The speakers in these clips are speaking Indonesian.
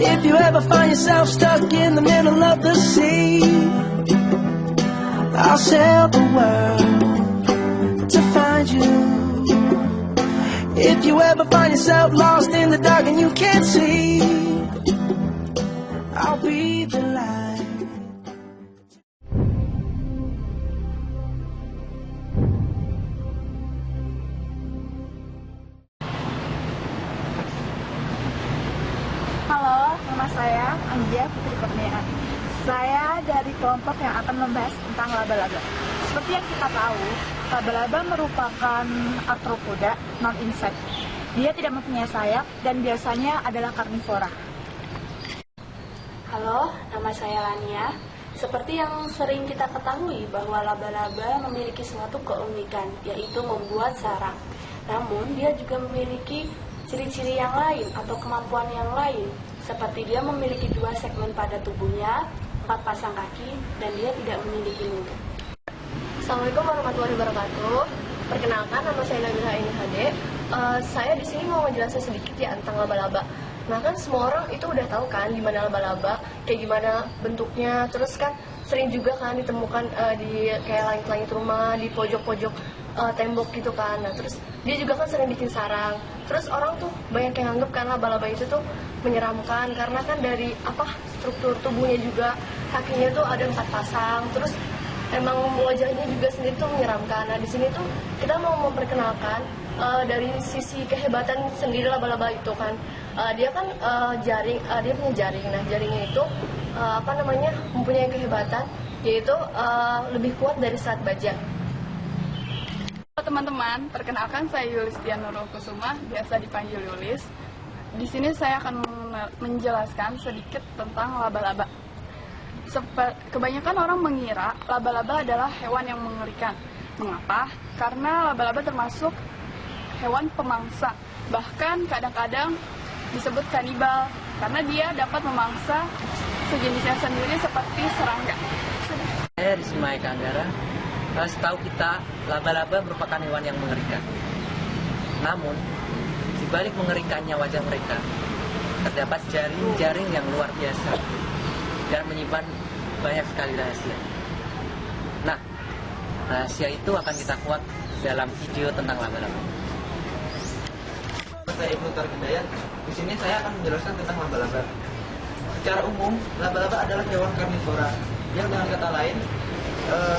If you ever find yourself stuck in the middle of the sea, I'll sail the world to find you. If you ever find yourself lost in the dark and you can't see, I'll be the light. Halo, nama saya Anggia Putri Kurniaan. Saya dari kelompok yang akan membahas tentang laba-laba. Seperti yang kita tahu, laba-laba merupakan arthropoda non-insect. Dia tidak mempunyai sayap dan biasanya adalah karnivora. Halo, nama saya Lania. Seperti yang sering kita ketahui bahwa laba-laba memiliki suatu keunikan, yaitu membuat sarang. Namun, dia juga memiliki ciri-ciri yang lain atau kemampuan yang lain, seperti dia memiliki 2 segmen pada tubuhnya, 4 pasang kaki, dan dia tidak memiliki mulut. Assalamualaikum warahmatullahi wabarakatuh. Perkenalkan, nama saya Nabila Aini Hade. Saya di sini mau menjelaskan sedikit ya tentang laba-laba. Nah kan semua orang itu udah tahu kan gimana laba-laba, kayak gimana bentuknya, terus kan sering juga kan ditemukan di kayak langit-langit rumah, di pojok-pojok tembok gitu kan. Nah terus dia juga kan sering bikin sarang. Terus orang tuh banyak yang anggap kan laba-laba itu tuh menyeramkan karena kan dari struktur tubuhnya juga, kakinya tuh ada 4 pasang, terus emang wajahnya juga sendiri tuh menyeramkan. Nah di sini tuh kita mau memperkenalkan dari sisi kehebatan sendiri laba-laba itu kan. Dia kan dia punya jaring. Nah jaringnya itu mempunyai kehebatan, yaitu lebih kuat dari serat baja. Halo teman-teman, perkenalkan saya Yulistian Nurul Kusuma, biasa dipanggil Yulis. Di sini saya akan menjelaskan sedikit tentang laba-laba. Kebanyakan orang mengira laba-laba adalah hewan yang mengerikan. Mengapa? Karena laba-laba termasuk hewan pemangsa. Bahkan kadang-kadang disebut kanibal karena dia dapat memangsa sejenisnya sendiri seperti serangga. Saya Risma Eka Anggara. Setahu kita, laba-laba merupakan hewan yang mengerikan. Namun, di balik mengerikannya wajah mereka, terdapat jaring-jaring yang luar biasa dan menyimpan banyak sekali rahasia. Nah, rahasia itu akan kita kuak dalam video tentang laba-laba. Saya Ibnu Tarkidayat. Di sini saya akan menjelaskan tentang laba-laba. Secara umum, laba-laba adalah hewan karnivora yang dengan kata lain,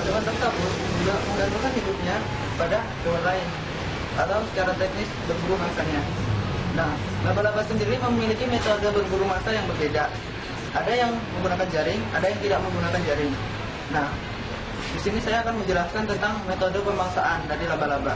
hewan tersebut juga menggantungkan hidupnya pada hewan lain atau secara teknis berburu mangsanya. Nah, laba-laba sendiri memiliki metode berburu mangsa yang berbeda. Ada yang menggunakan jaring, ada yang tidak menggunakan jaring. Nah, di sini saya akan menjelaskan tentang metode pemangsaan dari laba-laba.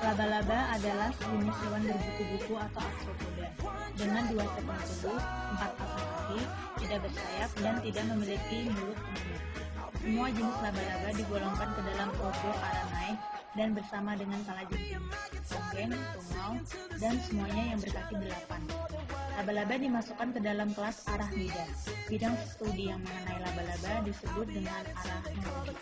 Laba-laba adalah sejenis hewan berbuku-buku atau arthropoda dengan 2 segmen tubuh, 4 pasang kaki, tidak bersayap, dan tidak memiliki mulut umumnya. Semua jenis laba-laba digolongkan ke dalam ordo Aranae dan bersama dengan kalajengking, tonggeng, tungau, dan semuanya yang berkaki 8. Laba-laba dimasukkan ke dalam kelas Arachnida. Bidang studi yang mengenai laba-laba disebut dengan arachnologi.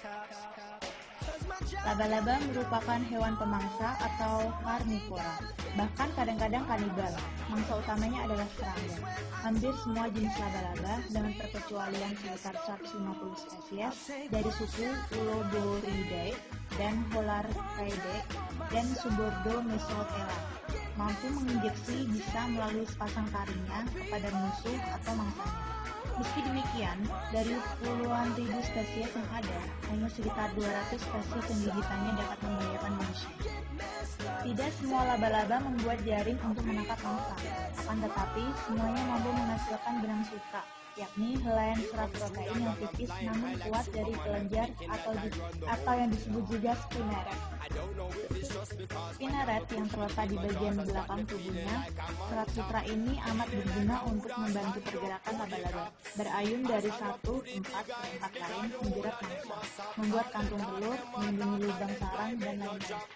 Laba-laba merupakan hewan pemangsa atau karnivora, bahkan kadang-kadang kanibal. Mangsa utamanya adalah serangga. Hampir semua jenis laba-laba, dengan perkecualian sekitar 150 spesies dari suku Ulodoridae dan Holarctidae dan subordo Mesotela, mampu menginjeksi bisa melalui sepasang taringnya kepada musuh atau mangsanya. Meski demikian, dari puluhan ribu spesies yang ada, hanya sekitar 200 spesies yang gigitannya dapat membahayakan manusia. Tidak semua laba-laba membuat jaring untuk menangkap mangsa, akan tetapi semuanya mampu menghasilkan benang sutra, yakni helaian serat protein yang tipis namun kuat dari kelenjar atau yang disebut juga spinneret. Spinneret yang terletak di bagian belakang tubuhnya, serat sutra ini amat berguna untuk membantu pergerakan laba-laba, berayun dari satu tempat ke tempat lain menjerat mangsa, membuat kantung telur, melindungi lubang sarang, dan lain-lain.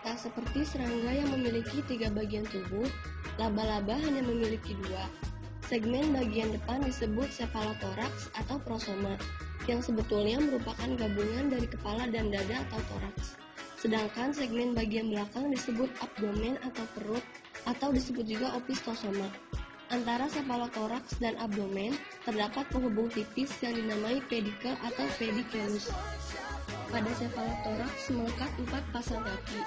Tak seperti serangga yang memiliki 3 bagian tubuh, laba-laba hanya memiliki 2. Segmen bagian depan disebut cephalothorax atau prosoma, yang sebetulnya merupakan gabungan dari kepala dan dada atau toraks. Sedangkan segmen bagian belakang disebut abdomen atau perut, atau disebut juga opistosoma. Antara cephalothorax dan abdomen terdapat penghubung tipis yang dinamai pedicle atau pediculus. Pada cephalothorax melekat 4 pasang kaki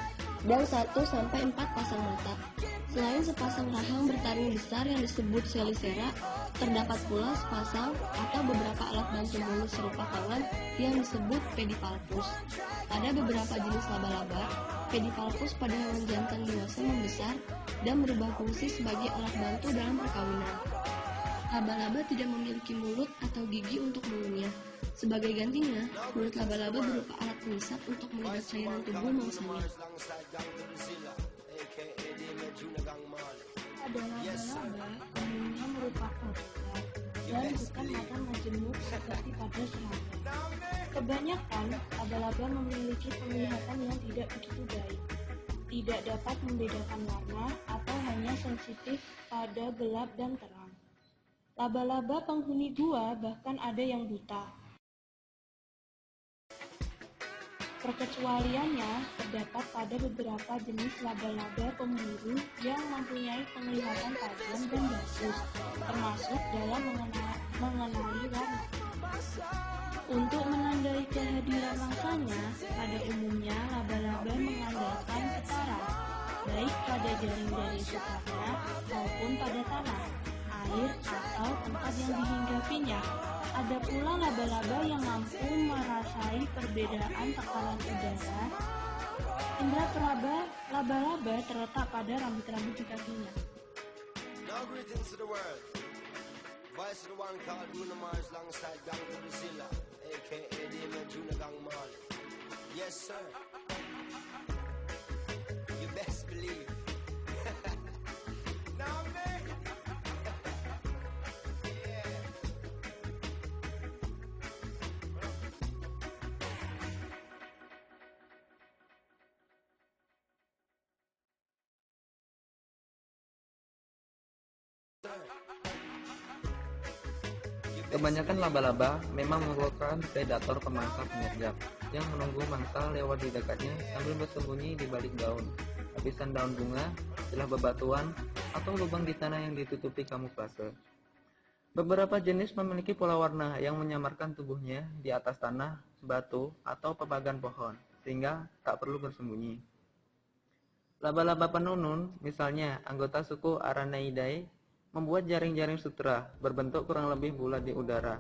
dan 1-4 pasang mata. Selain sepasang rahang bertaring besar yang disebut chelicera, terdapat pula sepasang atau beberapa alat bantu mulus serupa tangan yang disebut pedipalpus. Pada beberapa jenis laba-laba, pedipalpus pada hewan jantan dewasa membesar dan berubah fungsi sebagai alat bantu dalam perkawinan. Laba-laba tidak memiliki mulut atau gigi untuk mengunyah. Sebagai gantinya, mulut laba-laba berupa alat pengisap untuk menyedot cairan tubuh mangsanya. Pada laba-laba umumnya merupakan besar dan bukan mata majemuk seperti pada serangga. Kebanyakan laba-laba memiliki penglihatan yang tidak begitu baik, tidak dapat membedakan warna atau hanya sensitif pada gelap dan terang. Laba-laba penghuni gua bahkan ada yang buta. Perkecualiannya terdapat pada beberapa jenis laba-laba pemburu yang mempunyai penglihatan tajam dan bagus, termasuk dalam mengenali warna. Untuk menandai kehadiran mangsanya, pada umumnya laba-laba mengandalkan ketara, baik pada jaring-jaring sukanya maupun pada tanah, air, atau tempat yang dihinggapinya. Ada pula laba-laba yang mampu merasai perbedaan tekanan udara. Indra peraba laba-laba terletak pada rambut-rambut di kakinya. Now greetings to the world. Voice of the one called Bruno Mars alongside Gang Godzilla, aka Demon Junior Gang Marley. Yes sir. You best believe. Now man. Kebanyakan laba-laba memang merupakan predator pemangsa penyergap yang menunggu mangsa lewat di dekatnya sambil bersembunyi di balik daun, lapisan daun bunga, celah bebatuan, atau lubang di tanah yang ditutupi kamuflase. Beberapa jenis memiliki pola warna yang menyamarkan tubuhnya di atas tanah, batu, atau pebagan pohon, sehingga tak perlu bersembunyi. Laba-laba penunun, misalnya anggota suku Araneidae, membuat jaring-jaring sutra berbentuk kurang lebih bulat di udara,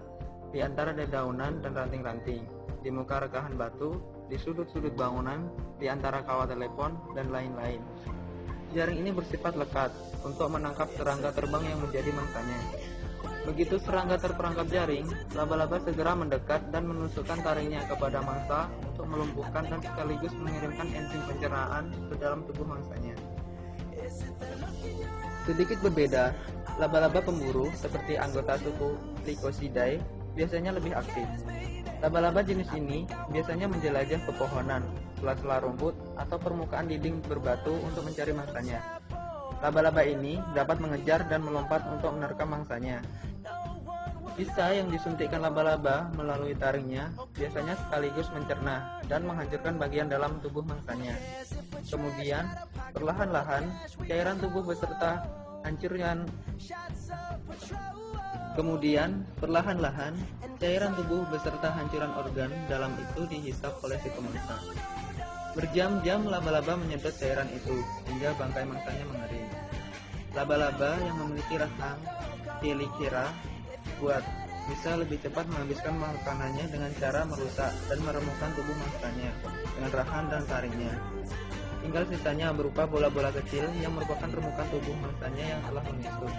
di antara dedaunan dan ranting-ranting, di muka rekahan batu, di sudut-sudut bangunan, di antara kawat telepon, dan lain-lain. Jaring ini bersifat lekat untuk menangkap serangga terbang yang menjadi mangsanya. Begitu serangga terperangkap jaring, laba-laba segera mendekat dan menusukkan taringnya kepada mangsa untuk melumpuhkan dan sekaligus mengirimkan enzim pencernaan ke dalam tubuh mangsanya. Sedikit berbeda, laba-laba pemburu seperti anggota suku Lycosidae biasanya lebih aktif. Laba-laba jenis ini biasanya menjelajah pepohonan, sela-sela rumput, atau permukaan dinding berbatu untuk mencari mangsanya. Laba-laba ini dapat mengejar dan melompat untuk menerkam mangsanya. Sisa yang disuntikkan laba-laba melalui taringnya biasanya sekaligus mencerna dan menghancurkan bagian dalam tubuh mangsanya. Kemudian, perlahan-lahan cairan tubuh beserta hancuran organ dalam itu dihisap oleh si pemangsa. Berjam-jam laba-laba menyedot cairan itu hingga bangkai mangsanya mengering. Laba-laba yang memiliki rahang chelicera kuat bisa lebih cepat menghabiskan makanannya dengan cara merusak dan meremukkan tubuh mangsanya dengan rahang dan taringnya. Tinggal sisanya berupa bola-bola kecil yang merupakan remukan tubuh mangsanya yang telah menyusut.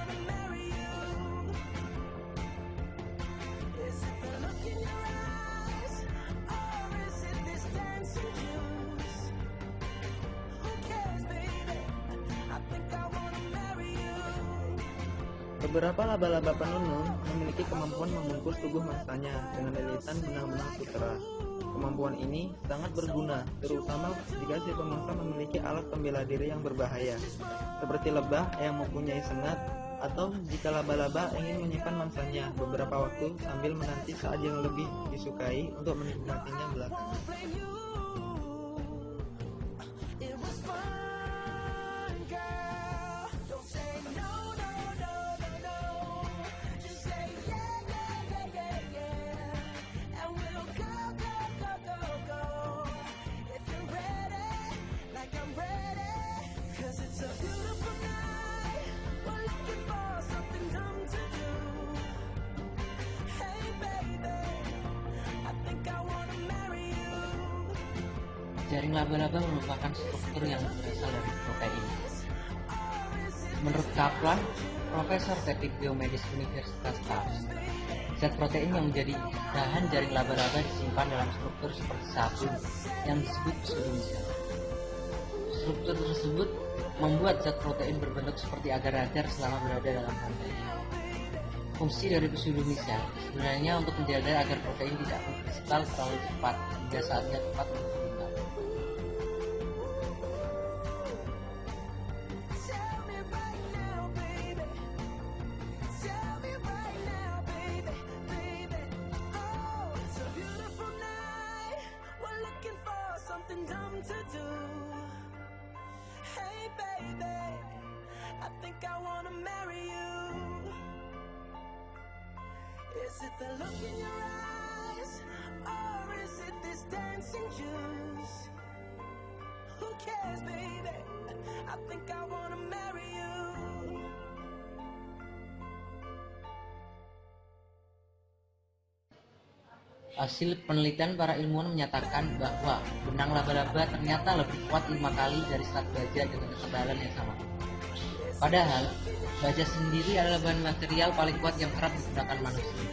Beberapa laba-laba penunun memiliki kemampuan membungkus tubuh mangsanya dengan lilitan benang-benang sutera. Kemampuan ini sangat berguna, terutama jika si pemangsa memiliki alat pembela diri yang berbahaya, seperti lebah yang mempunyai sengat Atau jika laba-laba ingin menyimpan mangsanya beberapa waktu sambil menanti saat yang lebih disukai untuk menikmatinya belakangan. Jaring laba-laba merupakan struktur yang berasal dari protein. Menurut Kaplan, Profesor Teknik Biomedis Universitas Tufts, zat protein yang menjadi bahan jaring laba-laba disimpan dalam struktur seperti sabun yang disebut pseudomycel. Struktur tersebut membuat zat protein berbentuk seperti agar-agar selama berada dalam rantainya. Fungsi dari pseudomycel sebenarnya untuk menjaga agar protein tidak mengkristal terlalu cepat hingga saatnya tepat untuk dikembang. Is it the look in your eyes, or is it this dancing juice? Who cares, baby? I think I wanna marry you. Hasil penelitian para ilmuwan menyatakan bahwa benang laba-laba ternyata lebih kuat 5 kali dari serat baja dengan ketebalan yang sama. Padahal, baja sendiri adalah bahan material paling kuat yang kerap digunakan manusia.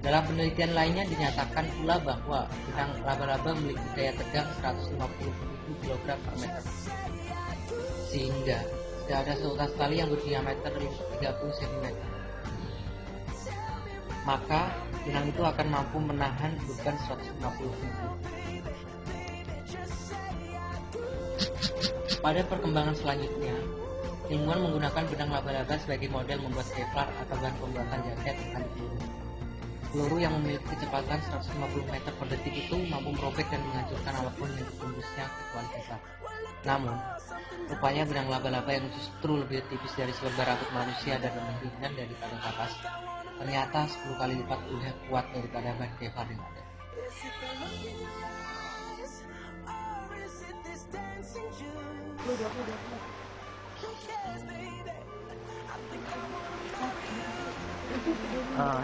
Dalam penelitian lainnya dinyatakan pula bahwa benang laba-laba memiliki daya tegang 150.000 kg per meter. Sehingga tidak ada seutas tali yang berdiameter 30 cm. Maka benang itu akan mampu menahan beban 150 kg. Pada perkembangan selanjutnya, ilmuwan menggunakan benang laba-laba sebagai model membuat Kevlar atau bahan pembuatan jaket anti peluru. Peluru yang memiliki kecepatan 150 meter per detik itu mampu merobek dan menghancurkan apapun yang ditembusnya kecuali Kevlar. Namun, rupanya benang laba-laba yang justru lebih tipis dari selebar rambut manusia dan lebih ringan daripada kapas, ternyata 10 kali lipat lebih kuat daripada bahan Kevlar yang ada.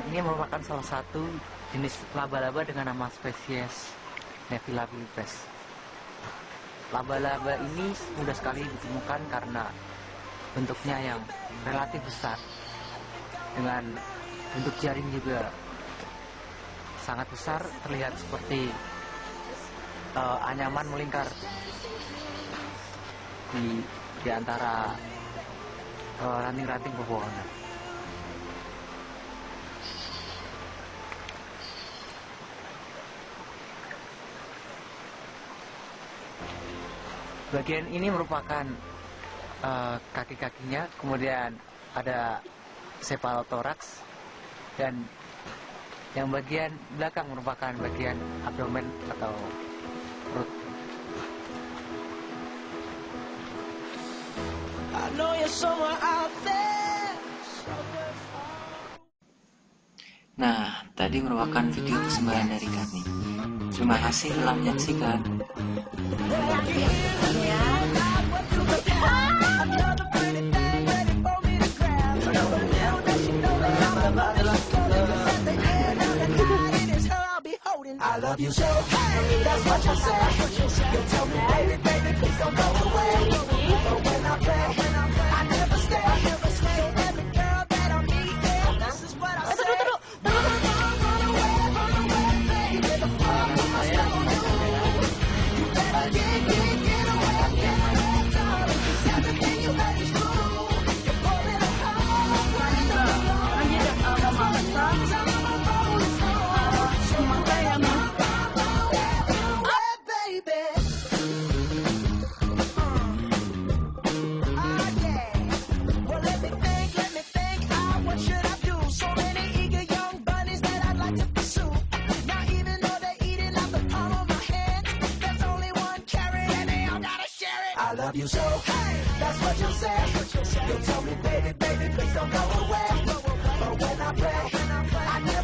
Ini merupakan salah satu jenis laba-laba dengan nama spesies Nephila philippes. Laba-laba ini mudah sekali ditemukan karena bentuknya yang relatif besar, dengan bentuk jaring juga sangat besar, terlihat seperti anyaman melingkar di antara ranting-ranting pepohonan. Bagian ini merupakan kaki-kakinya, kemudian ada cephalothorax, dan yang bagian belakang merupakan bagian abdomen atau perut. Nah, tadi merupakan video persembahan dari kami. Terima kasih telah menyaksikan. I love you so, hey, that's what you say. You tell me, baby, baby, please don't go away. But when I play, I never stay. So every girl that I meet, yeah, this is what I say. Run away, baby. The fuck am I supposed to do? You better get away, darling. 'Cause everything you say is true. You're pulling a hole, running baby. Well, let me think. love you so. That's what you say. You tell me, baby, baby, please don't go away. But when I pray, I never